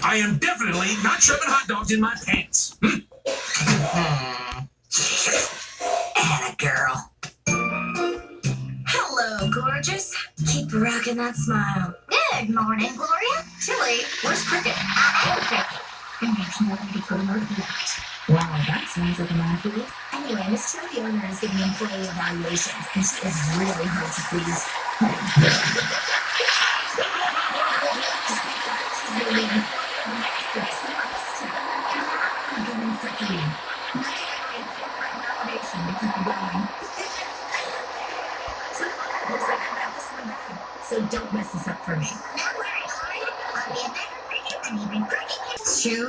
I am definitely not shoving hot dogs in my pants. Atta girl. Hello, gorgeous. Keep rocking that smile. Good morning, Gloria. Tilly, where's Cricket? I am Cricket. And there's nobody for her to that. Wow, that sounds like an athlete. Anyway, Miss Tilly, the owner, is giving employee evaluations, and she is really hard to please. So don't mess this up for me. Don't worry, Gloria. I'll be a better Cricket and even Cricket. Two?